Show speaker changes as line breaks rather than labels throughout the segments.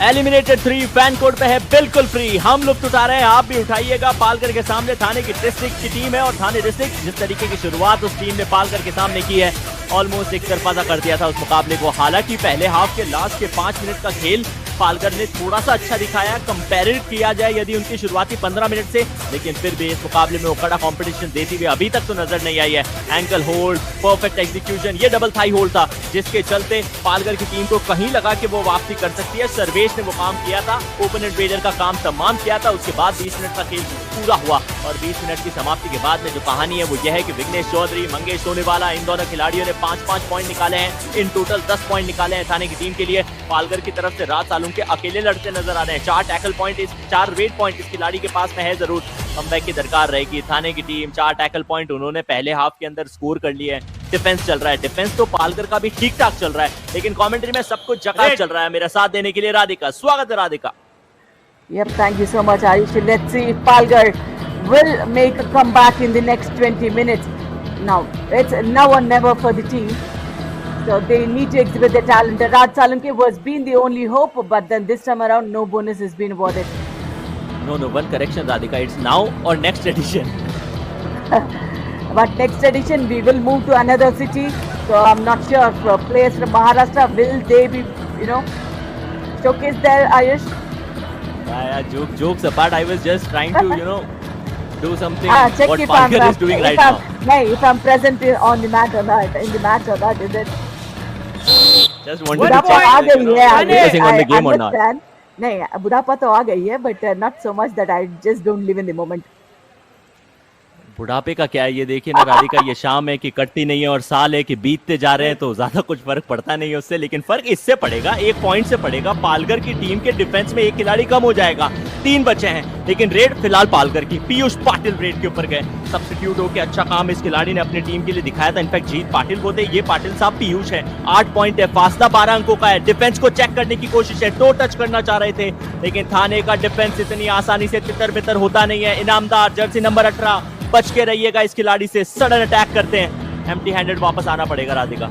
Eliminated 3 fan code पे है बिल्कुल फ्री। हम लुत्फ उठा रहे हैं, आप भी उठाइएगा। पालकर के सामने थाने की डिस्ट्रिक्ट की टीम है और थाने डिस्ट्रिक्ट जिस तरीके की शुरुआत उस टीम ने पालकर के सामने की है, ऑलमोस्ट एक तरफा सा कर दिया था उस मुकाबले को। हालांकि पहले हाफ के लास्ट के 5 मिनट का खेल पालकर ने थोड़ा सा अच्छा दिखाया, कंपेयर किया जाए यदि उनकी शुरुआती 15 मिनट से, लेकिन फिर भी इस मुकाबले में वो कड़ा कंपटीशन देती हुई अभी तक तो नजर नहीं आई है। एंकल होल्ड, परफेक्ट एग्जीक्यूशन, ये डबल थाई होल्ड था जिसके चलते पालकर की टीम को कहीं लगा कि वो वापसी कर सकती है। सर्वेश ने वो काम किया था, ओपन इन्वेडर का काम तमाम किया था। उसके बाद 20 मिनट का खेल पूरा हुआ और 20 मिनट की समाप्ति के बाद में जो कहानी है वो यह है कि विघ्नेश चौधरी, मंगेश सोनेवाला, इन दोनों खिलाड़ियों ने 5-5 पॉइंट निकाले हैं। इन टोटल 10 पॉइंट निकाले हैं थाने की टीम के लिए। पालकर की तरफ से राज सालुंके के अकेले लड़ते नजर आ रहे हैं। 4 टैकल पॉइंट, 4 रेड पॉइंट इस खिलाड़ी के पास में है। जरूर कमबैक की दरकार रहेगी। थाने की टीम 4 टैकल पॉइंट उन्होंने पहले हाफ के अंदर स्कोर कर लिए है। डिफेंस चल रहा है, डिफेंस तो पालकर का भी ठीक ठाक चल रहा है, लेकिन कमेंट्री में सब कुछ जगह चल रहा है। मेरा साथ देने के लिए राधिका, स्वागत है Radhika.
Yep, thank you so much, Ayush. Let's see if Palgar will make a comeback in the next 20 minutes. Now, it's now or never for the team. So they need to exhibit their talent. Raj Salunke was been the only hope, but then this time around, no bonus has been awarded.
No, one correction, Radhika. It's now or next edition.
But next edition, we will move to another city. So I'm not sure if players from Maharashtra will they be, showcased there, Ayush?
Yeah, jokes apart, I was just trying to, do something
check
what
if
Palgar is doing right now.
If I'm present on the match or not, in the match or not, is it?
Just wanted to check, focusing on the game or not.
नहीं, बुढ़ापा तो आ गई है, but not so much that I just don't live in the moment.
बुढ़ापे का क्या है ये देखिए ना राधिका, ये शाम है कि कटती नहीं है और साल है कि बीतते जा रहे हैं, तो ज्यादा कुछ फर्क पड़ता नहीं है उससे। लेकिन फर्क इससे पड़ेगा, 1 पॉइंट से पड़ेगा। पालकर की टीम के डिफेंस में एक खिलाड़ी कम हो जाएगा, 3 बचे हैं, लेकिन रेड फिलहाल पालकर की। पीयूष पाटिल रेड के ऊपर गए, सब्स्टिट्यूट होकर अच्छा काम इस खिलाड़ी ने अपनी टीम के लिए दिखाया था। इनफैक्ट जीत पाटिल को थे, ये पाटिल साहब पीयूष है। 8 पॉइंट है, फासला 12 अंकों का है। डिफेंस को चेक करने की कोशिश है, टो टच करना चाह रहे थे, लेकिन थाने का डिफेंस इतनी आसानी से तितर बितर होता नहीं है। इनामदार जर्सी नंबर 18, बच के रहिएगा इस खिलाड़ी से, सडन अटैक करते हैं। एम्प्टी हैंडेड वापस आना पड़ेगा Radhika.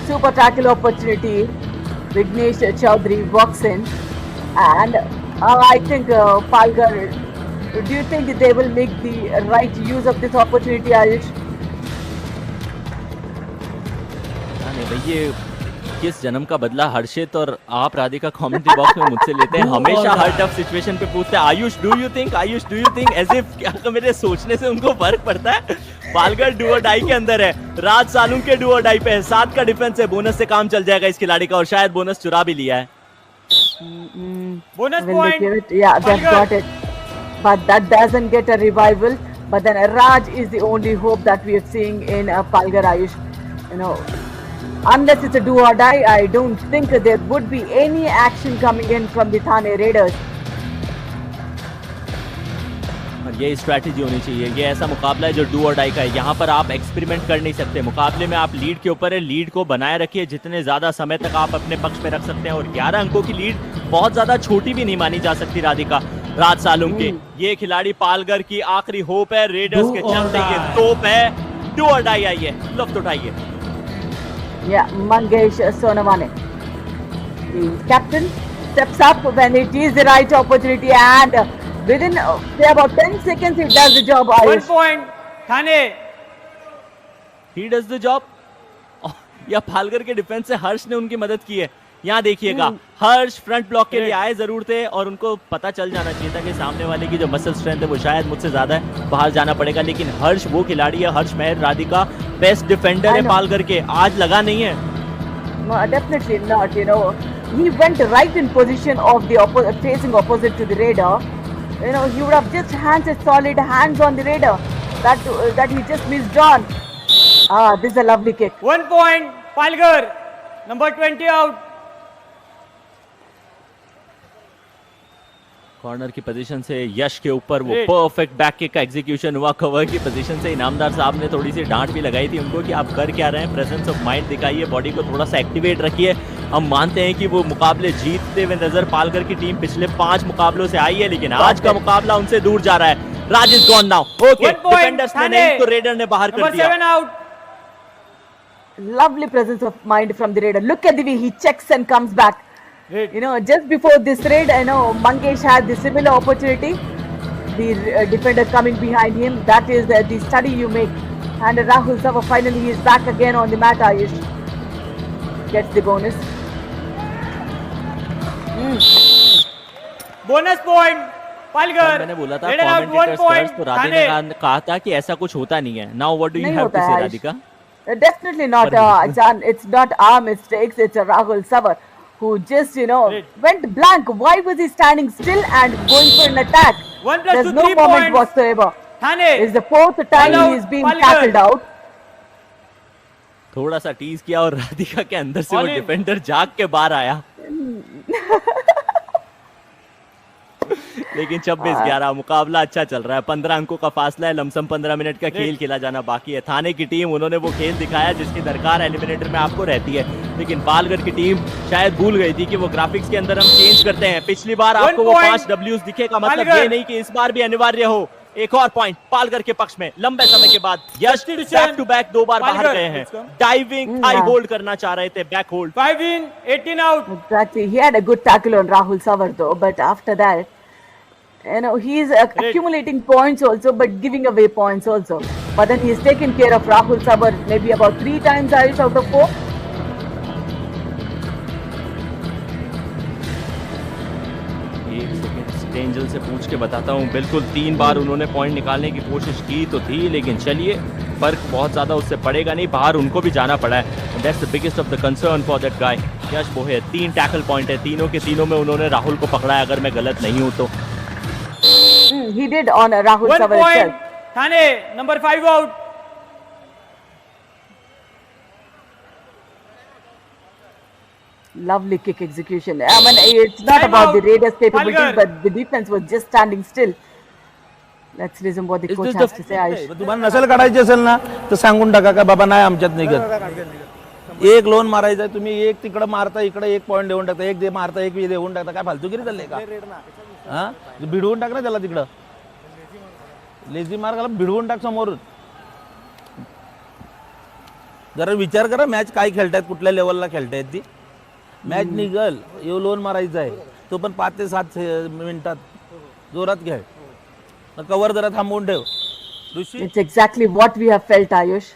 Super tackle opportunity. Vignesh Chaudhary walks in, and I think Palgar. Do you think they will make the right use of this opportunity, Ayush?
नहीं भाई, ये किस जन्म का बदला हर्षित और आप राधिका कमेंट्री बॉक्स में मुझसे लेते हैं। हमेशा हर टफ सिचुएशन पे पूछते हैं Ayush do you think, as if क्या मेरे सोचने से उनको फर्क पड़ता है। पालगर डू और डाई के अंदर है, राज सालुंके डू और डाई पे है। 7 का डिफेंस है, बोनस से काम चल जाएगा इस खिलाड़ी का, और शायद बोनस चुरा भी लिया है।
Bonus point,
yeah, they've got it, but that doesn't get a revival. But then Raj is the only hope that we are seeing in Palgar, Ayush. Unless it's a do or die, I don't think there would be any action coming in from the Thane Raiders.
और ये strategy होनी चाहिए। ये ऐसा मुकाबला है जो do और डाई का है। यहाँ पर आप एक्सपेरिमेंट कर नहीं सकते। मुकाबले में आप लीड के ऊपर है, लीड को बनाए रखिए जितने ज्यादा समय तक आप अपने पक्ष में रख सकते हैं। और 11 अंकों की लीड बहुत ज्यादा छोटी भी नहीं मानी जा सकती राधिका। राज सालुंके ये खिलाड़ी पालगर की आखिरी होप है, रेडर्स के चलते ये तोप है। डू और डाई आइए, लुत्फ उठाइए।
Yeah, Mangesh Sonamane. The captain steps up when it is the right opportunity, and within say about 10 seconds he does the job.
1 point, Thane.
He does the job. या पालगर के डिफेंस से हर्ष ने उनकी मदद की है। यहाँ देखिएगा, हर्ष फ्रंट ब्लॉक के लिए आए जरूर थे और उनको पता चल जाना चाहिए था कि सामने वाले की जो मसल स्ट्रेंथ है वो शायद मुझसे ज्यादा है, बाहर जाना पड़ेगा। लेकिन हर्ष वो खिलाड़ी है, हर्ष मेहर राधिका बेस्ट डिफेंडर है पालगर के, आज लगा नहीं है।
No, definitely not. He went right in position of the facing opposite to the Raider. He would have just solid hands on the Raider. That he just missed on. This is a lovely kick.
1 point, Palgar. Number 20 out.
Corner की position से यश के ऊपर वो perfect back kick का execution हुआ। Cover की position से इनामदार साहब ने थोड़ी सी डांट भी लगाई थी उनको कि आप कर क्या रहे हैं, प्रेजेंस ऑफ माइंड दिखाइए, बॉडी को थोड़ा सा एक्टिवेट रखिए। हम मानते हैं कि वो मुकाबले जीतते हुए नजर पालकर की टीम पिछले 5 मुकाबलों से आई है, लेकिन आज का मुकाबला उनसे दूर जा रहा है। Raj is gone now. Okay, defenders ने नहीं तो रेडर ने बाहर कर दिया।
7 out.
Lovely presence of mind from the Raider. Look at the way he checks and comes back.
Great.
Just before this raid, Mangesh had the similar opportunity. The defender coming behind him. That is the study you make. And Rahul Sava finally is back again on the mat. Ayush gets the bonus.
Bonus point. Palghar.
मैंने बोला था
Rated out 1 point.
तो राधे ने कहा था कि ऐसा कुछ होता नहीं है. Now what do you
नहीं
have to
होता
say,
है,
Radhika?
Definitely not, Jan. It's not our mistakes. It's Rahul Savar who just, went blank. Why was he standing still and going for an attack?
1 plus
There's
2,
no
3
moment
points.
whatsoever.
Thane.
It's the fourth time
All out,
he is being
Palghar.
tackled out.
थोड़ा सा tease किया और राधिका के अंदर से वो
All in.
Defender जाग के बाहर आया. लेकिन 26-11 मुकाबला अच्छा चल रहा है. 15 अंकों का फासला है. लमसम 15 मिनट का खेल खेला जाना बाकी है. थाने की टीम, उन्होंने वो खेल दिखाया जिसकी दरकार एलिमिनेटर में आपको रहती है. लेकिन पालघर की टीम शायद भूल गई थी कि वो ग्राफिक्स के अंदर हम चेंज करते हैं. पिछली बार आपको वो 5 डब्ल्यूज दिखेगा, मतलब ये नहीं कि इस बार भी अनिवार्य हो. एक और पॉइंट पालघर के पक्ष में लंबे समय के बाद. यश बैक टू बैक 2 बार बाहर गए हैं. डाइविंग हाई होल्ड करना चाह रहे थे, back hold.
5 in, 18 out.
Exactly. He had a good tackle on Rahul Savar though, but after that, he's accumulating points also, but giving away points also. But then he's taken care of Rahul Savar maybe about 3 times out of 4.
एक second angel से पूछ के बताता हूँ. बिल्कुल 3 बार उन्होंने point निकालने की कोशिश की तो थी, लेकिन चलिए फर्क बहुत ज्यादा उससे पड़ेगा नहीं. बाहर उनको भी जाना पड़ा है. That's the biggest of the concern for that guy. Yash बोहे 3 टैकल पॉइंट है. तीनों के तीनों में उन्होंने राहुल को पकड़ा है, अगर मैं गलत नहीं हूँ तो.
He did on Rahul
1
Savar
point.
itself.
Thane, number 5 out.
Lovely kick execution. I mean, it's not
Time
about
out.
the Raiders' capabilities,
Palghar.
but the defense was just standing still. Let's listen what the
Is
coach
this
has
the-
to say, Ayush.
तुम्हाला नसेल काढायची असेल ना तर सांगून टाका का बाबा नाही आमच्यात निघत. एक लोन मारायचं तुम्ही, एक तिकडे मारता, इकडे 1 पॉईंट देऊन टाकता, एक मारता, एक देऊन टाकता. काय फालतूगिरी चालले का? हा, भिडवून टाक ना त्याला तिकडं. लेझी मार घाला, भिडवून टाक समोर. जरा विचार करा मॅच काय खेळतायत, कुठल्या लेवलला खेळतायत ती. मॅच निघल, यो लोन मारायचा आहे तो पण 5 ते 7 मिनिटात जोरात खेळ. कवर जरा थांबवून ठेव. ऋषी
It's exactly what we have felt, Ayush.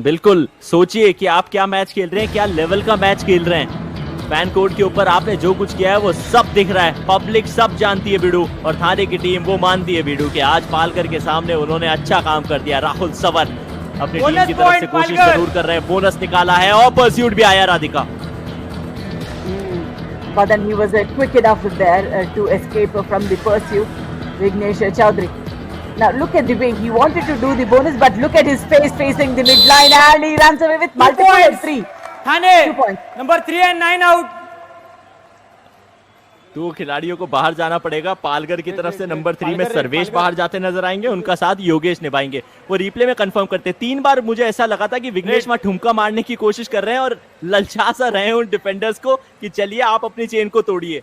बिल्कुल. सोचिए कि आप क्या मैच खेल रहे हैं, क्या लेवल का मैच खेल रहे हैं. फैन कोड के ऊपर आपने जो कुछ किया है वो सब दिख रहा है. पब्लिक सब जानती है बीडू, और थाने की टीम वो मानती है बीडू कि आज पालकर के सामने उन्होंने अच्छा काम कर दिया. राहुल सवर अपनी टीम
Bonus
की तरफ से
point,
कोशिश
पालकर.
जरूर कर रहे हैं. बोनस निकाला है और परस्यूट भी आया Radhika.
But then he was quick enough there to escape from the pursuit. Vignesh Chaudhary. Now look at the way he wanted to do the bonus, but look at his face facing the midline, and he runs away with
2
multiple
points.
3.
Thane,
2 points.
number 3 and 9 out.
2 खिलाड़ियों को बाहर जाना पड़ेगा. पालघर की तरफ से number 3 में सर्वेश बाहर जाते नजर आएंगे, उनका साथ योगेश निभाएंगे. वो रिप्ले में कंफर्म करते. 3 बार मुझे ऐसा लगा था कि विघ्नेश वहां ठुमका मारने की कोशिश कर रहे हैं और ललचा सा रहे हैं उन डिफेंडर्स को कि चलिए आप अपनी चेन को तोड़िए.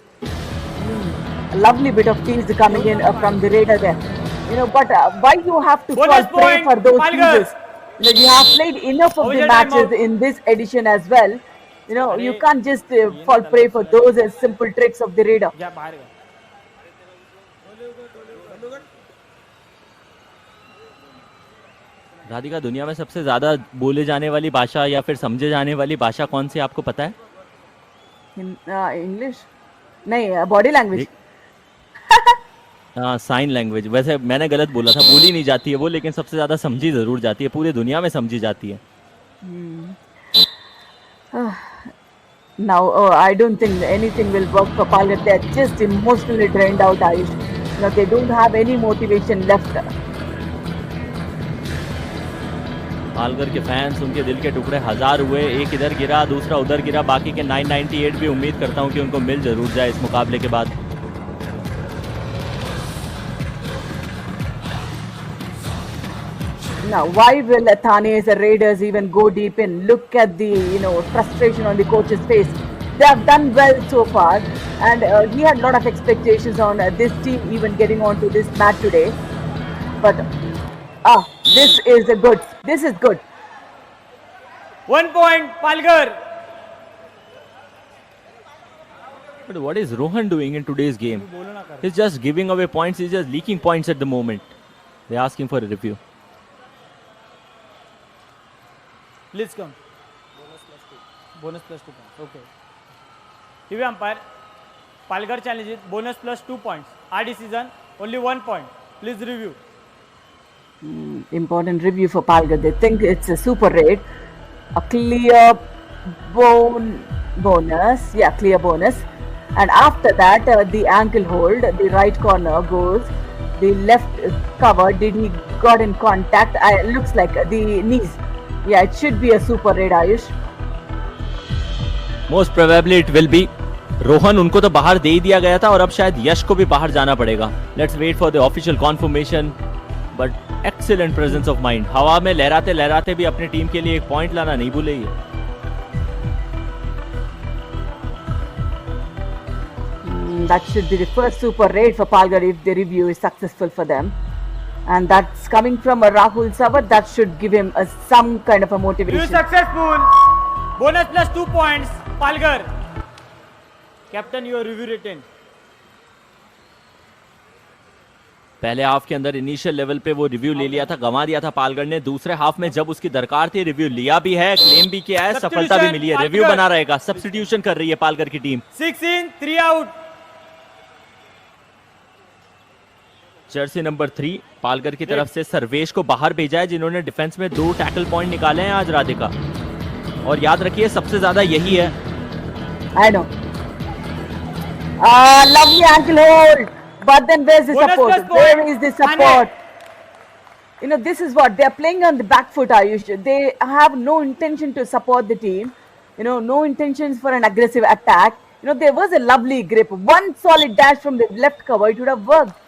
A lovely bit of teams coming in from the Raider there. But why you have to
Bonus
fall prey
point,
for those
Palghar.
teasers? You have played enough of the
Overtime
matches
out.
in this edition as well. You can't just fall prey for those simple tricks of the Raider.
जा बाहर गया.
राधिका, दुनिया में सबसे ज्यादा बोले जाने वाली भाषा या फिर समझे जाने वाली भाषा कौन सी आपको पता है?
English? नहीं, body language.
हाँ, साइन लैंग्वेज. वैसे मैंने गलत बोला था, बोली नहीं जाती है वो, लेकिन सबसे ज्यादा समझी जरूर जाती है. पूरी दुनिया में समझी जाती है.
Now, I don't think anything will work for Palghar. They're just emotionally drained out, Ayush. They don't have any motivation left.
Palghar के फैंस, उनके दिल के टुकड़े 1000 हुए. एक इधर गिरा, दूसरा उधर गिरा. बाकी के 998 भी उम्मीद करता हूं कि उनको मिल जरूर जाए इस मुकाबले के बाद.
Now, why will Thane's Raiders even go deep in? Look at the frustration on the coach's face. They have done well so far, and he had a lot of expectations on this team even getting onto this match today. But this is good. This is good.
1 point, Palghar.
But what is Rohan doing in today's game? He's just giving away points. He's just leaking points at the moment. They're asking for a review.
Please come. Bonus plus 2 points. Okay. TV umpire. Palghar challenges bonus plus 2 points. Our decision only 1 point. Please review.
Important review for Palghar. They think it's a super raid. A clear bonus. Yeah, clear bonus. And after that, the ankle hold, the right corner goes. The left cover, did he got in contact? Looks like the knees. Yeah, it should be a super raid, Ayush.
Most probably it will be. Rohan उनको तो बाहर दे ही दिया गया था और अब शायद यश को भी बाहर जाना पड़ेगा. Let's wait for the official confirmation. But excellent presence of mind. हवा में लहराते लहराते भी अपनी टीम के लिए एक पॉइंट लाना नहीं भूलेगी.
That should be the first super raid for Palghar if the review is successful for them. And that's coming from a Rahul Savat. That should give him some kind of a motivation.
Review successful. Bonus plus 2 points. Palghar. Captain, your review written.
पहले half के अंदर initial level पे वो review ले लिया था, गंवा दिया था पालगढ़ ने. दूसरे हाफ में जब उसकी दरकार थी रिव्यू लिया भी है, क्लेम भी किया है, सफलता भी मिली है. रिव्यू बना रहेगा. सब्स्टिट्यूशन कर रही है पालगढ़ की team.
6 in, 3 out.
Jersey number 3 Palgarh की तरफ से सर्वेश को बाहर भेजा है, जिन्होंने डिफेंस में 2 टैकल पॉइंट निकाले हैं आज राधिका. और याद रखिए सबसे ज्यादा यही है.
I know. Lovely ankle hold. But then where's the
Bonus
support?
plus point.
Where is the support? You know, this is what they're playing on the back foot, Ayush. They have no intention to support the team. You know, no intentions for an aggressive attack. You know, there was a lovely grip. One solid dash from the left cover, it would have worked.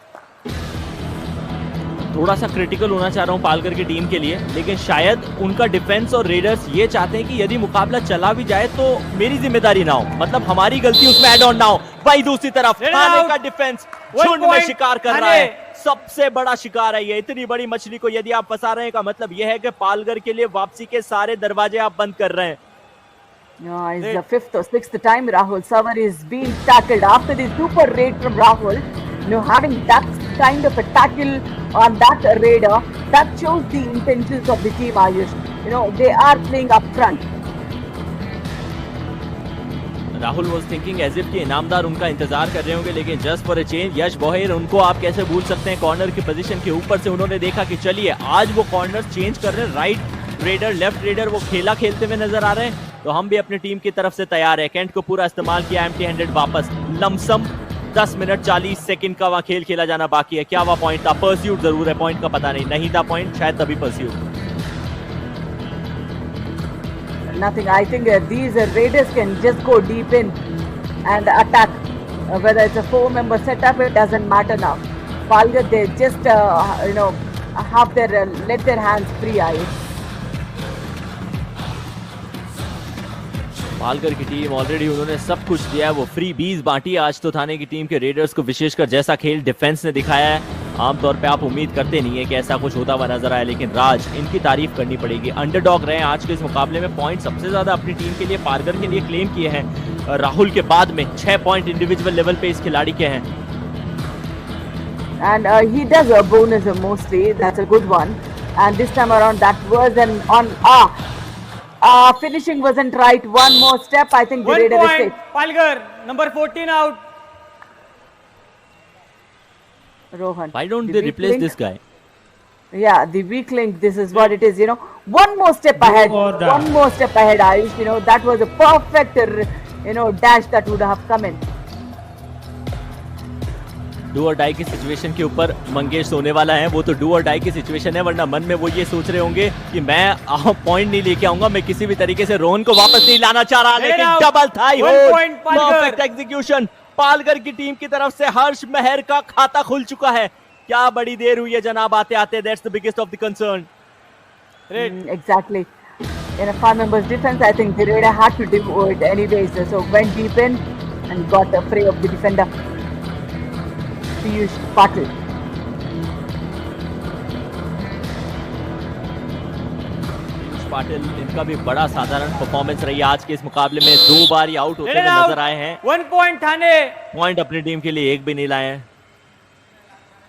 थोड़ा सा critical होना चाह रहा हूँ पालगढ़ की team के लिए, लेकिन शायद उनका डिफेंस और रेडर्स ये चाहते हैं कि यदि मुकाबला चला भी जाए तो मेरी जिम्मेदारी ना हो, मतलब हमारी गलती उसमें ऐड ऑन ना हो. भाई दूसरी तरफ थाने का डिफेंस झुंड में शिकार कर रहा है. सबसे बड़ा शिकार है ये. इतनी बड़ी मछली को यदि आप फंसा रहे हैं का मतलब यह है कि पालगढ़ के लिए वापसी के सारे दरवाजे आप बंद कर रहे हैं.
No, it's the 5th or 6th time Rahul Savar is being tackled after the super raid from Rahul. You know, having that kind of a tackle on that raider, that shows the intentions of the team, Ayush. You know, they are playing up front.
Rahul was thinking as if कि इनामदार उनका इंतजार कर रहे होंगे, लेकिन just for a change यश बोहेर उनको आप कैसे भूल सकते हैं. कॉर्नर की पोजीशन के ऊपर से उन्होंने देखा कि चलिए आज वो कॉर्नर चेंज कर रहे हैं. राइट रेडर लेफ्ट रेडर वो खेला खेलते हुए नजर आ रहे हैं, तो हम भी अपनी टीम की तरफ से तैयार है. कैंट को पूरा इस्तेमाल किया, एम्प्टी हैंडेड वापस. लमसम 10 मिनट 40 सेकंड का वहां खेल खेला जाना बाकी है. क्या वह पॉइंट था? परस्यूट जरूर है, पॉइंट का पता नहीं था पॉइंट, शायद तभी pursuit.
Nothing. I think these raiders can just go deep in and attack. Whether it's a 4-member setup, it doesn't matter now. Palghar, they just have their let their hands free.
Palgarh की team already उन्होंने सब कुछ दिया है. वो free बीज बांटी आज तो थाने की टीम के रेडर्स को, विशेषकर जैसा खेल डिफेंस ने दिखाया है. आमतौर पे आप उम्मीद करते नहीं है कि ऐसा कुछ होता हुआ नजर आया, लेकिन राज इनकी तारीफ करनी पड़ेगी. अंडरडॉग रहे हैं आज के इस मुकाबले में. पॉइंट सबसे ज्यादा अपनी टीम के लिए पालगढ़ के लिए क्लेम किए हैं. राहुल के बाद में 6 पॉइंट इंडिविजुअल लेवल पे इस खिलाड़ी के हैं.
And he does a bonus mostly. That's a good one. And this time around, that was finishing wasn't right. One more step. I think the
1
raider is
point.
safe.
Palghar, number 14 out.
Rohan.
Why don't
the
they
weak
replace
link-
this guy?
Yeah, the weak link. This is what it is. You know, one more step ahead. One more step ahead, Ayush. You know, that was a perfect, dash that would have come in.
Do और die की situation के ऊपर मंगेश सोने वाला है. वो तो do और डाई की सिचुएशन है, वरना मन में वो ये सोच रहे होंगे कि मैं पॉइंट नहीं लेके आऊंगा, मैं किसी भी तरीके से रोहन को वापस नहीं लाना चाह रहा, लेकिन double thigh hold, perfect execution. Palgarh की टीम की तरफ से हर्ष मेहर का खाता खुल चुका है. क्या बड़ी देर हुई है जनाब आते आते. That's the biggest of the concern.
Exactly. In a 5 members defense, I think the raider had to do it anyways. So went deep in and got the fray of the defender. Piyush Patil.
Patil, इनका भी बड़ा साधारण performance रही है आज के इस मुकाबले में। 2 बार ही आउट होते हुए नजर आए हैं।
1 पॉइंट थाने।
पॉइंट अपनी टीम के लिए एक भी नहीं लाए हैं।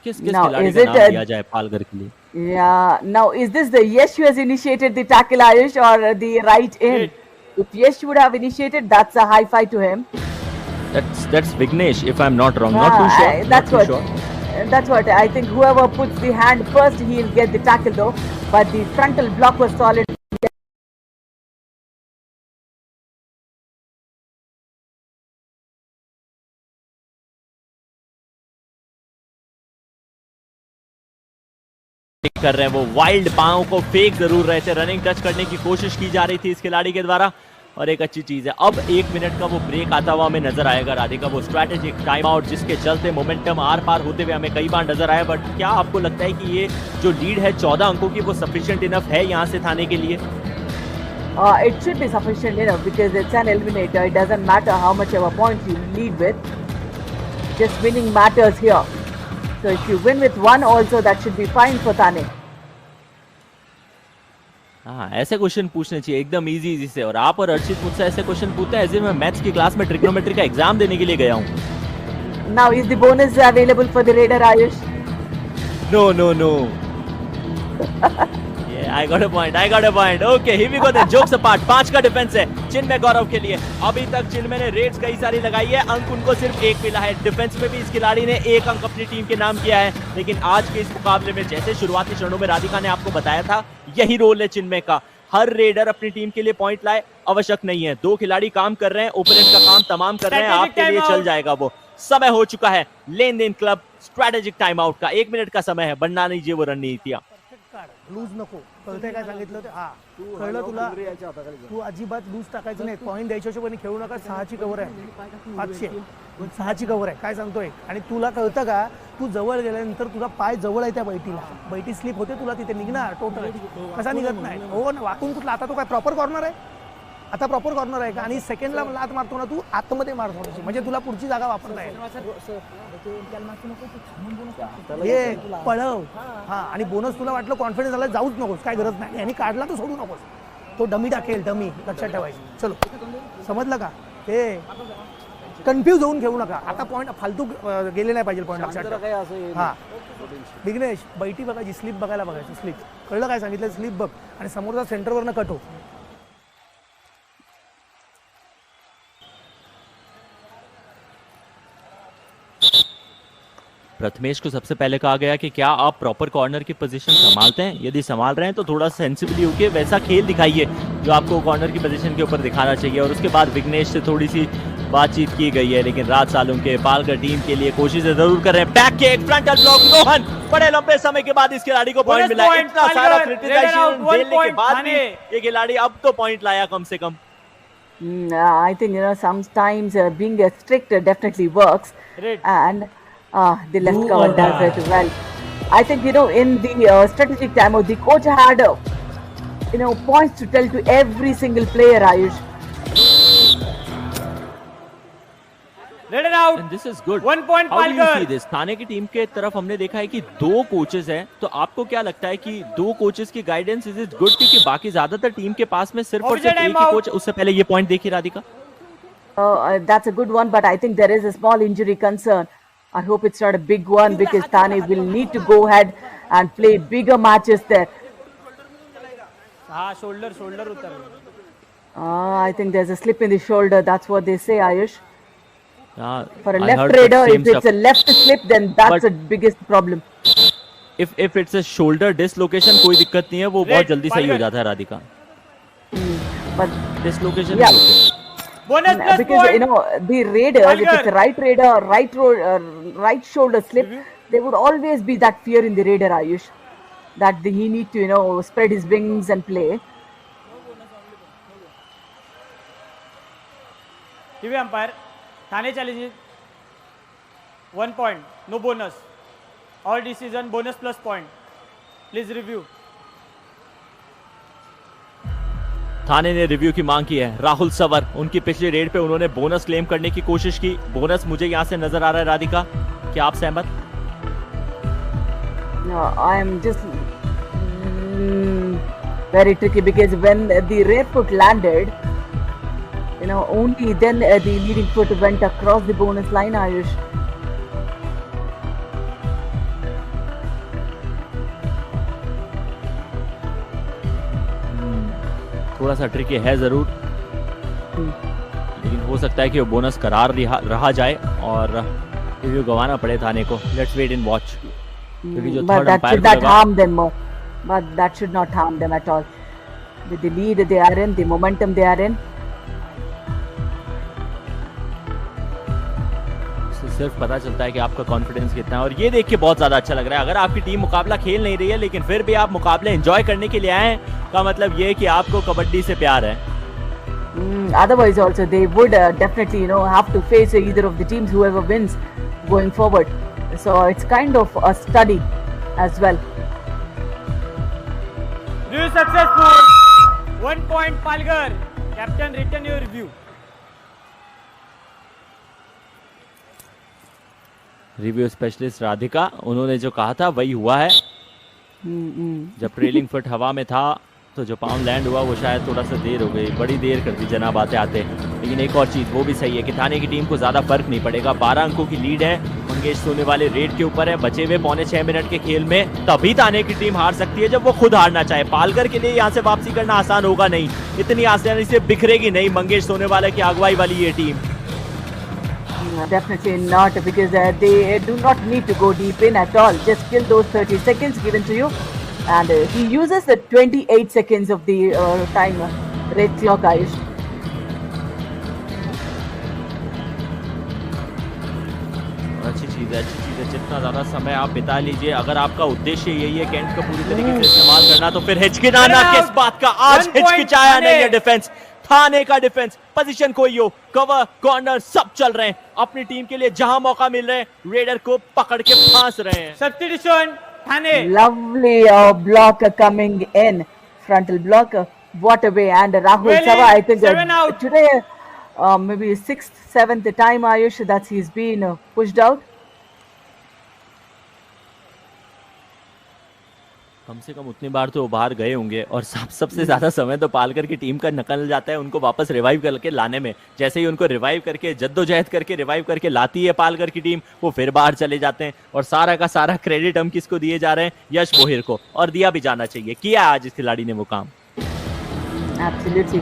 किस
Now,
खिलाड़ी
is
का
it
नाम लिया जाए पालघर के लिए?
Yeah. Now, is this the Yesh who has initiated the tackle, Ayush, or the right in? If Yesh would have initiated, that's a high five to him.
That's Vignesh, if I'm not wrong. Not too sure.
That's
not
what.
too sure.
That's what I think. Whoever puts the hand first, he'll get the tackle, though. But the frontal block was solid.
कर रहे हैं वो wild पांव को fake जरूर रहे थे। Running touch करने की कोशिश की जा रही थी इस खिलाड़ी के द्वारा और एक अच्छी चीज है। अब 1 मिनट का वो ब्रेक आता हुआ हमें नजर आएगा राधिका, वो स्ट्रैटेजिक टाइम आउट जिसके चलते मोमेंटम आर पार होते हुए हमें कई बार नजर आया। बट क्या आपको लगता है कि ये जो लीड है 14 अंकों की वो सफिशिएंट इनफ है यहाँ से थाने के लिए?
It should be sufficient enough because it's an eliminator. It doesn't matter how much of a point you lead with. Just winning matters here. So if you win with 1 also, that should be fine for Thane.
हाँ, ऐसे question पूछने चाहिए एकदम easy से। और आप और अर्चित मुझसे ऐसे क्वेश्चन पूछते हैं ऐसे मैं मैथ्स की क्लास में ट्रिग्नोमेट्री का एग्जाम देने के लिए गया हूँ।
Now is the bonus available for the Raider, Ayush?
No. Yeah, I got a point. Okay, here we go then. Jokes apart, 5 का डिफेंस है चिन्मय गौरव के लिए। अभी तक चिन्मय ने रेड्स कई सारी लगाई है, अंक उनको सिर्फ 1 मिला है। डिफेंस में भी इस खिलाड़ी ने 1 अंक अपनी टीम के नाम किया है। लेकिन आज के इस मुकाबले में जैसे शुरुआती क्षणों में राधिका ने आपको बताया था, यही रोल है चिन्मय का। हर रेडर अपनी टीम के लिए पॉइंट लाए आवश्यक नहीं है। 2 खिलाड़ी काम कर रहे हैं, ओपोनेंट का काम तमाम कर रहे हैं, आपके लिए चल जाएगा वो। समय हो चुका है लेन देन क्लब स्ट्रैटेजिक टाइम आउट का। 1 मिनट का समय है, बनना लीजिए वो रणनीतियां।
लूज नको, कळतंय काय सांगितलं ते? हा कळलं तुला? तू अजिबात लूज टाकायचं नाही, पॉईंट द्यायच्या हिशोबाने खेळू नका। 6ची कव्हर आहे, 500 6ची कव्हर आहे, काय सांगतोय? आणि तुला कळतं का, तू जवळ गेल्यानंतर तुझा पाय जवळ आहे त्या बैठीला, बैठी स्लिप होते, तुला तिथे निघणार टोटल। कसा निघत नाही? हो ना, वाकून कुठला? आता तो काय प्रॉपर कॉर्नर आहे? आता प्रॉपर कॉर्नर आहे का? आणि सेकंडला लात मारतो ना तू, आतमध्ये मार थोडीशी, म्हणजे तुला पुढची जागा वापरता येईल। हे पळव, हा। आणि बोनस तुला वाटलं कॉन्फिडन्स झाला, जाऊच नकोस, काय गरज नाही। आणि काढला तर सोडू नकोस, तो डमी टाकेल, डमी, लक्षात ठेवायचं। चलो, समजलं का? हे कन्फ्यूज होऊन खेळू नका। आता पॉईंट फालतू गेले नाही पाहिजे, पॉईंट लक्षात ठेवा। हा विघ्नेश, बैठी बघायची, स्लिप बघायला बघायची, स्लिप। कळलं काय सांगितलं? स्लिप बघ आणि समोरचा सेंटरवरनं कट हो।
प्रथमेश को सबसे पहले कहा गया कि क्या आप प्रॉपर कॉर्नर की पोजीशन संभालते हैं? यदि संभाल रहे हैं तो थोड़ा सेंसिबली होके वैसा खेल दिखाइए जो आपको कॉर्नर की पोजीशन के ऊपर दिखाना चाहिए। और उसके बाद विघ्नेश से थोड़ी सी बातचीत की गई है, लेकिन राज सालुंके पालघर टीम के लिए कोशिशें जरूर कर रहे हैं। Back kick, frontal block, Rohan, बड़े लंबे समय के बाद इस खिलाड़ी को पॉइंट मिला। इतना सारा क्रिटिसाइजेशन झेलने के बाद भी ये खिलाड़ी अब तो पॉइंट लाया कम से कम।
I think sometimes being strict definitely works, and the left cover does it well. I think in the strategic time, the coach had points to tell to every single player. Ayush.
Red and out.
And this is good.
1 point
How do you
Palghar.
see this? थाने की team के तरफ हमने देखा है कि 2 coaches हैं, तो आपको क्या लगता है कि 2 कोचेस की गाइडेंस इज इट गुड? क्योंकि बाकी ज्यादातर टीम के पास में सिर्फ और सिर्फ एक ही कोच। उससे पहले ये पॉइंट देखिए Radhika.
That's a good one, but I think there is a small injury concern. I hope it's not a big one because Thane will need to go ahead and play bigger matches there.
हाँ, shoulder उतर।
I think there's a slip in the shoulder. That's what they say, Ayush. For a
I
left
heard the
raider,
same
if it's
stuff.
a left slip, then that's
But-
the biggest problem.
If it's a shoulder dislocation कोई दिक्कत नहीं है, वो बहुत जल्दी सही हो
पालघर।
जाता है Radhika.
But
dislocation
Yeah.
Bonus plus
because
point.
the raider, if
Palghar.
it's a right raider, right shoulder slip, there would always be that fear in the raider, Ayush, that he need to spread his wings and play.
TV umpire, Thane challenges 1 point, no bonus, all decision bonus plus point, please review.
Thane ने review की मांग की है। राहुल सवर, उनकी पिछली red पे उन्होंने बोनस क्लेम करने की कोशिश की। बोनस मुझे यहाँ से नजर आ रहा है राधिका, क्या आप सहमत?
No, I am just very tricky because when the rear foot landed, only then the leading foot went across the bonus line, Ayush.
थोड़ा सा ट्रिकी है जरूर, लेकिन हो सकता है कि वो बोनस करार रहा जाए और रिव्यू गंवाना पड़े थाने को. Let's wait and watch. क्योंकि जो
But
third
that
umpire
should not harm them more. But that should not harm them at all. With the lead they are in, the momentum they are in.
सिर्फ पता चलता है कि आपका confidence कितना है. और ये देख के बहुत ज्यादा अच्छा लग रहा है. अगर आपकी टीम मुकाबला खेल नहीं रही है लेकिन फिर भी आप मुकाबले एंजॉय करने के लिए आए हैं, का मतलब ये है कि आपको कबड्डी से प्यार है.
Otherwise also they would definitely have to face either of the teams, whoever wins going forward. So it's kind of a study as well.
Review successful. 1 point Palghar. Captain, return your review.
Review specialist Radhika, उन्होंने जो कहा था वही हुआ है. जब trailing foot हवा में था तो जो पाउंड लैंड हुआ वो शायद थोड़ा सा देर हो गई, बड़ी देर कर दी जनाब आते आते. लेकिन एक और चीज़ वो भी सही है कि थाने की टीम को ज़्यादा फर्क नहीं पड़ेगा. 12 अंकों की लीड है, मंगेश सोने वाले रेड के ऊपर है. बचे हुए पौने 6 मिनट के खेल में तभी थाने की टीम हार सकती है जब वो खुद हारना चाहे. पालघर के लिए यहाँ से वापसी करना आसान होगा नहीं, इतनी आसानी से बिखरेगी नहीं मंगेश सोने वाले की अगुवाई वाली ये team.
Definitely not, because they do not need to go deep in at all. Just kill those 30 seconds given to you. And he uses the 28 seconds of the time red clock, Ayush.
अच्छी चीज़ है, अच्छी चीज़ है. जितना ज़्यादा समय आप बिता लीजिए, अगर आपका उद्देश्य यही है कैंट का पूरी तरीके से इस्तेमाल करना, तो फिर हिचकिचाना किस बात का. आज हिचकिचाया नहीं है डिफेंस. थाने का डिफेंस, पोजीशन कोई हो, कवर, कॉर्नर सब चल रहे हैं. अपनी टीम के लिए जहां मौका मिल रहे हैं रेडर को पकड़ के फांस रहे हैं.
Substitution. Thane.
Lovely block coming in, frontal block. What a way! And Rahul
Really?
Sava, I think
7 out.
today maybe 6th, 7th time, Ayush, that he's been pushed out.
कम से कम उतनी बार तो वो बाहर गए होंगे. और सबसे ज्यादा समय तो पालकर की टीम का निकल जाता है उनको वापस रिवाइव करके लाने में. जैसे ही उनको रिवाइव करके जद्दोजहद करके रिवाइव करके लाती है पालकर की टीम, वो फिर बाहर चले जाते हैं. और सारा का सारा क्रेडिट हम किसको दिए जा रहे हैं? यश बोहिर को. और दिया भी जाना चाहिए. किया आज इस खिलाड़ी ने वो काम.
Absolutely.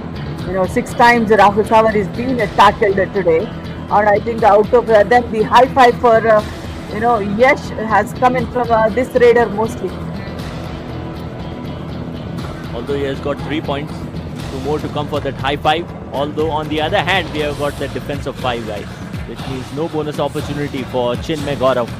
6 times Rahul Sava is being tackled today. And I think out of them, the high five for Yash has come in from this raider mostly.
Although he has got 3 points, 2 more to come for that high five. Although on the other hand, we have got that defense of 5 guys, which means no bonus opportunity for Chinmay Gaurav.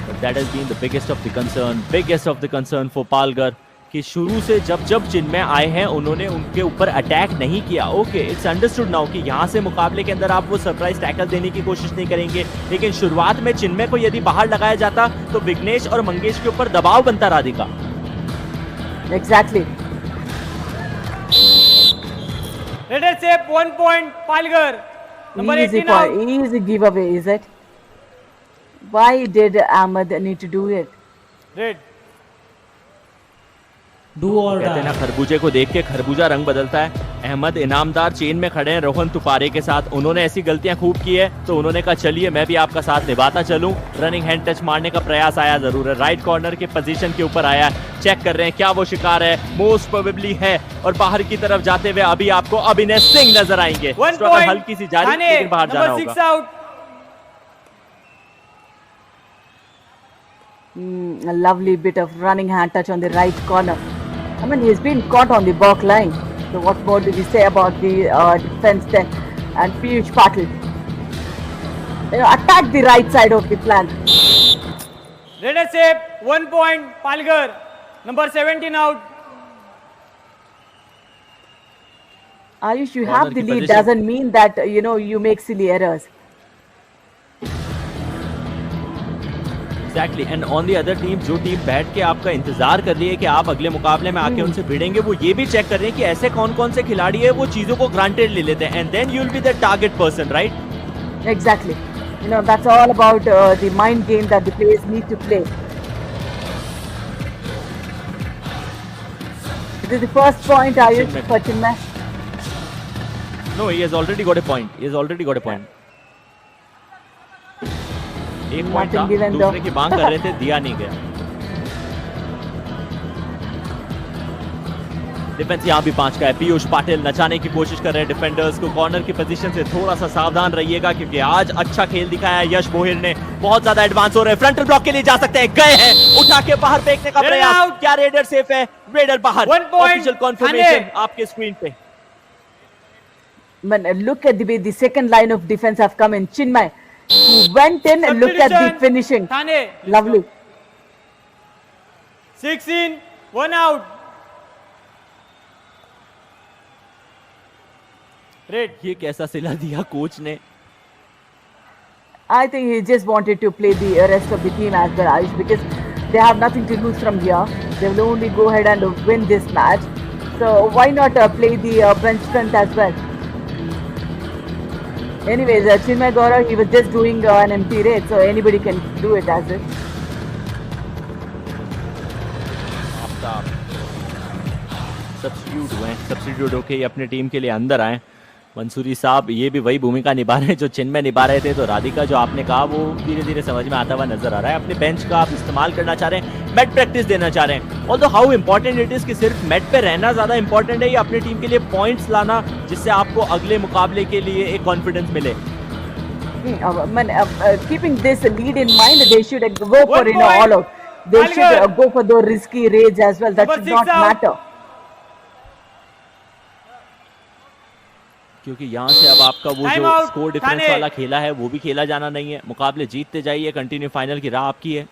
But that has been the biggest of the concern for Palghar. कि शुरू से जब चिन्मय आए हैं उन्होंने उनके ऊपर attack नहीं किया. ओके, इट्स अंडरस्टूड नाउ कि यहाँ से मुकाबले के अंदर आप वो सरप्राइज टैकल देने की कोशिश नहीं करेंगे. लेकिन शुरुआत में चिन्मय को यदि बाहर लगाया जाता तो विघ्नेश और मंगेश के ऊपर दबाव बनता Radhika.
Exactly.
Let us say 1 point Palghar. Number 18 out.
Easy giveaway, is it? Why did Ahmed need to do it?
Red.
कहते हैं ना, खरबूजे को देख के खरबूजा रंग बदलता है. अहमद इनामदार चेन में खड़े हैं रोहन तुफारे के साथ. उन्होंने ऐसी गलतियां खूब की है तो उन्होंने कहा चलिए मैं भी आपका साथ निभाता चलूं. रनिंग हैंड टच मारने का प्रयास आया जरूर है. राइट कॉर्नर के पोजीशन के ऊपर आया. चेक कर रहे हैं क्या वो शिकार है. मोस्ट प्रोबेबली है. और बाहर की तरफ जाते हुए अभी आपको अभिनय सिंह नजर आएंगे.
1 point.
हल्की सी जारी, लेकिन बाहर जाना
Number 6
होगा.
out.
A lovely bit of running hand touch on the right corner. I mean, he's been caught on the back line. So what more do we say about the defense then? And Piyush Patil, attack the right side of the plan.
Let us say 1 point Palghar. Number 17 out.
Ayush, you
Corner
have the
की
lead
position.
doesn't mean that you make silly errors.
Exactly. And on the other team, जो team बैठ के आपका इंतजार कर रही है कि आप अगले मुकाबले में आके उनसे भिड़ेंगे, वो ये भी चेक कर रहे हैं कि ऐसे कौन कौन से खिलाड़ी है वो चीजों को ग्रांटेड ले लेते हैं. And then you will be the target person, right?
Exactly. That's all about the mind game that the players need to play. It is the first point, Ayush, for Chinmay.
No, he has already got a point. He has already got a point. एक point था,
Nothing given though.
दूसरे की मांग कर रहे थे, दिया नहीं गया। डिफेंस यहाँ भी 5 का है। पीयूष पाटिल नचाने की कोशिश कर रहे हैं डिफेंडर्स को। कॉर्नर की पोजीशन से थोड़ा सा सावधान रहिएगा, क्योंकि आज अच्छा खेल दिखाया है यश बोहिर ने। बहुत ज्यादा एडवांस हो रहे हैं, फ्रंटल ब्लॉक के लिए जा सकते हैं, गए हैं, उठा के बाहर फेंकने का प्रयास। क्या रेडर सेफ है? रेडर बाहर।
1 point,
ऑफिशियल कॉन्फर्मेशन आपके स्क्रीन पे।
Man, look at the way the second line of defense have come in. Chinmay, who went in and look at the finishing.
Thane.
Lovely.
6 in, 1 out. Red.
ये कैसा सिला दिया coach ने?
I think he just wanted to play the rest of the team as well, Ayush, because they have nothing to lose from here. They will only go ahead and win this match. So why not play the bench strength as well? Anyways, Chinmay Gaurav, he was just doing an empty raid, so anybody can do it as it.
Substitute होके अपने team के लिए अंदर आए। मंसूरी साहब ये भी वही भूमिका निभा रहे हैं जो चिन्मय निभा रहे थे। तो राधिका, जो आपने कहा वो धीरे धीरे समझ में आता हुआ नजर आ रहा है। अपने बेंच का आप इस्तेमाल करना चाह रहे हैं, मैट प्रैक्टिस देना चाह रहे हैं। Although how important it is कि सिर्फ मैट पे रहना ज्यादा इंपॉर्टेंट है या अपनी टीम के लिए पॉइंट्स लाना, जिससे आपको अगले मुकाबले के लिए एक कॉन्फिडेंस मिले?
Keeping this lead in mind, they should go for all out. They should go for those risky raids as well. That should not matter.
क्योंकि यहाँ से अब आपका वो जो स्कोर डिफरेंस वाला खेला है वो भी खेला जाना नहीं है। मुकाबले जीतते जाइए, कंटिन्यू फाइनल की राह आपकी है।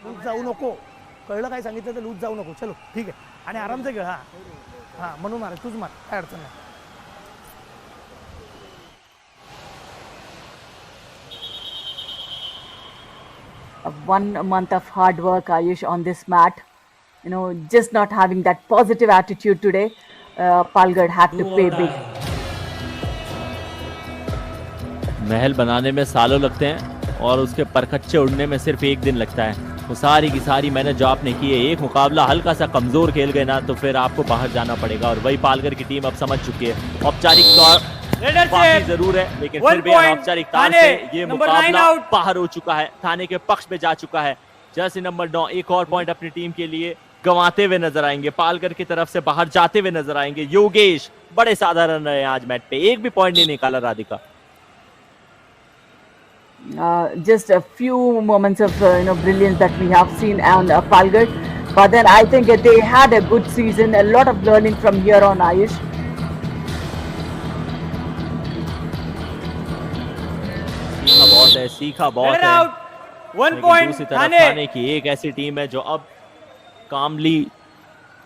लूज जाऊ नको, कळलं काय सांगितलं तर लूज जाऊ नको. चलो ठीक आहे, आणि आराम से खेळ. हा हा म्हणून मार, तूच मार, काय अडचण नाही.
1 month of hard work, Ayush, on this mat. You know, just not having that positive attitude today. Palgad had to pay big.
महल बनाने में सालों लगते हैं और उसके परखच्चे उड़ने में सिर्फ एक दिन लगता है। वो सारी की सारी मेहनत जो आपने की है, एक मुकाबला हल्का सा कमजोर खेल गए ना तो फिर आपको बाहर जाना पड़ेगा। और वही पालघर की टीम अब समझ चुकी है। औपचारिक तौर बाकी जरूर है, लेकिन फिर भी अनौपचारिक तौर से ये मुकाबला बाहर हो चुका है, थाने के पक्ष में जा चुका है। जर्सी नंबर 9 एक और पॉइंट अपनी टीम के लिए गंवाते हुए नजर आएंगे, पालघर की तरफ से बाहर जाते हुए नजर आएंगे। योगेश बड़े साधारण रहे आज मैच पे, एक भी पॉइंट नहीं निकाला Radhika.
Just a few moments of brilliance that we have seen on Palgad, but then I think they had a good season, a lot of learning from here on, Ayush.
सीखा बहुत है।
1 point,
दूसरी तरफ थाने की एक ऐसी टीम है जो अब कामली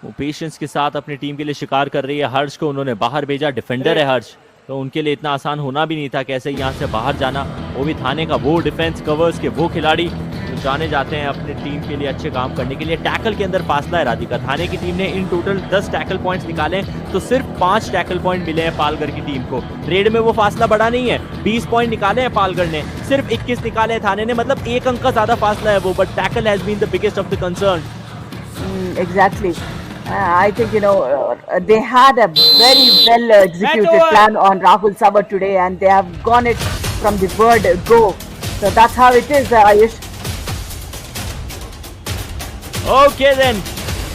वो पेशेंस के साथ अपनी टीम के लिए शिकार कर रही है। हर्ष को उन्होंने बाहर भेजा, डिफेंडर है हर्ष, तो उनके लिए इतना आसान होना भी नहीं था कैसे यहाँ से बाहर जाना। वो भी थाने का वो डिफेंस कवर्स के वो खिलाड़ी जो जाने जाते हैं अपनी टीम के लिए अच्छे काम करने के लिए। टैकल के अंदर फासला है राधिका। थाने की टीम ने इन टोटल 10 टैकल पॉइंट्स निकाले तो सिर्फ 5 टैकल पॉइंट मिले हैं पालघर की टीम को। रेड में वो फासला बढ़ा नहीं है, 20 पॉइंट निकाले हैं पालघर ने, सिर्फ 21 निकाले हैं थाने ने, मतलब 1 अंक का ज्यादा फासला है वो। But tackle has been the biggest of the concern.
Exactly. I think they had a very well executed plan on Rahul Savar today, and they have gone it from the word go. So that's how it is, Ayush.
Okay then,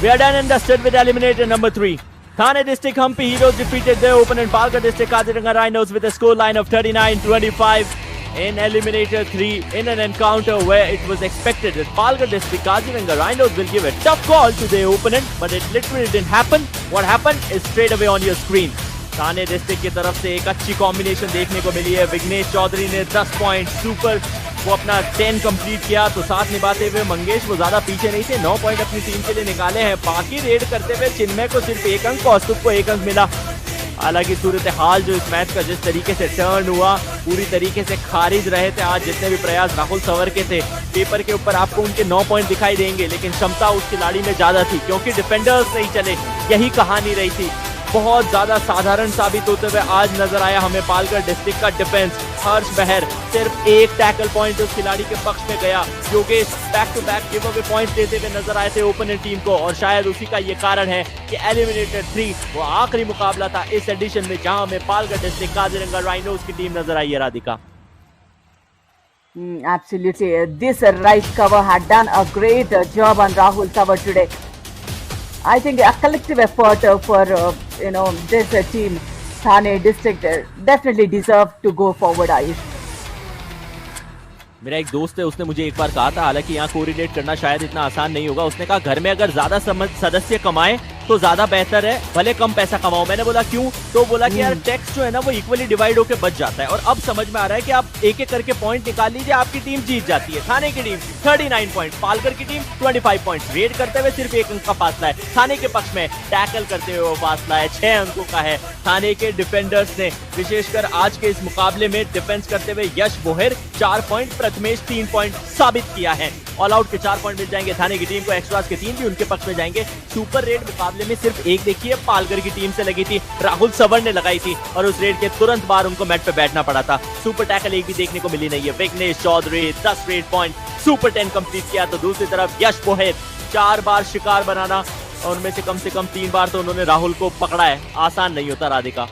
we are done and dusted with eliminator number 3. Thane District Hampi Heroes defeated their opponent Palghar District Kaziranga Rhinos with a scoreline of 39-25 in eliminator 3 in an encounter where it was expected that Palghar District Kaziranga Rhinos will give a tough call to their opponent, but it literally didn't happen. What happened is straight away on your screen. Thane district की तरफ से एक अच्छी combination देखने को मिली है। विघ्नेश चौधरी ने 10 point super वो अपना 10 कंप्लीट किया, तो साथ निभाते हुए मंगेश वो ज्यादा पीछे नहीं थे, 9 पॉइंट अपनी टीम के लिए निकाले हैं। बाकी रेड करते हुए चिन्मय को सिर्फ 1 अंक, कौस्तुभ को 1 अंक मिला। हालांकि सूरत हाल जो इस मैच का जिस तरीके से टर्न हुआ, पूरी तरीके से खारिज रहे थे आज जितने भी प्रयास राहुल सवर के थे। पेपर के ऊपर आपको उनके 9 पॉइंट दिखाई देंगे, लेकिन क्षमता उस खिलाड़ी में ज्यादा थी क्योंकि डिफेंडर्स नहीं चले, यही कहानी रही थी। बहुत ज्यादा साधारण साबित होते हुए आज नजर आया हमें पालघर डिस्ट्रिक्ट का डिफेंस। हर्ष बहर सिर्फ एक टैकल पॉइंट उस खिलाड़ी के पक्ष में गया। Yogesh back to back give away point देते हुए नजर आए थे ओपोनेंट टीम को, और शायद उसी का ये कारण है कि एलिमिनेटेड 3 वो आखिरी मुकाबला था इस एडिशन में, जहां में पालघर डिस्ट्रिक्ट काजीरंगा राइनोज की टीम नजर आई है। Radhika,
Absolutely. This right cover had done a great job on Rahul Tawar today. I think a collective effort for this team, Thane district, definitely deserve to go forward. Ayush.
मेरा एक दोस्त है, उसने मुझे एक बार कहा था, हालांकि यहाँ कोऑर्डिनेट करना शायद इतना आसान नहीं होगा, उसने कहा घर में अगर ज्यादा सदस्य कमाए तो ज्यादा बेहतर है, भले कम पैसा कमाओ। मैंने बोला क्यों? तो बोला कि यार टैक्स जो है ना वो इक्वली डिवाइड होकर बच जाता है, और अब समझ में आ रहा है कि आप एक एक करके पॉइंट निकाल लीजिए, आपकी टीम जीत जाती है। थाने की टीम 39 पॉइंट, पालघर की टीम 25 पॉइंट। रेड करते हुए सिर्फ 1 अंक का फासला है थाने के पक्ष में, टैकल करते हुए वो फासला है 6 अंकों का है। थाने के डिफेंडर्स ने विशेषकर आज के इस मुकाबले में डिफेंस करते हुए यश बोहेर 4 पॉइंट, प्रथमेश 3 पॉइंट साबित किया है। ऑल आउट के 4 पॉइंट मिल जाएंगे थाने की टीम को, एक्स्ट्रास के 3 भी उनके पक्ष में जाएंगे। सुपर रेड मुकाबले में सिर्फ एक देखिए पालघर की टीम से लगी थी, राहुल सवर ने लगाई थी, और उस रेड के तुरंत बाद उनको मैट पे बैठना पड़ा था। सुपर टैकल एक भी देखने को मिली नहीं है। Vighnesh Chaudhary 10 raid point, super 10 complete किया। तो दूसरी तरफ यश बोहेर 4 बार शिकार बनाना, और उनमें से कम 3 बार तो उन्होंने राहुल को पकड़ा है। आसान नहीं होता Radhika.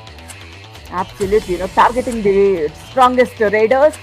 Absolutely. Targeting the strongest raiders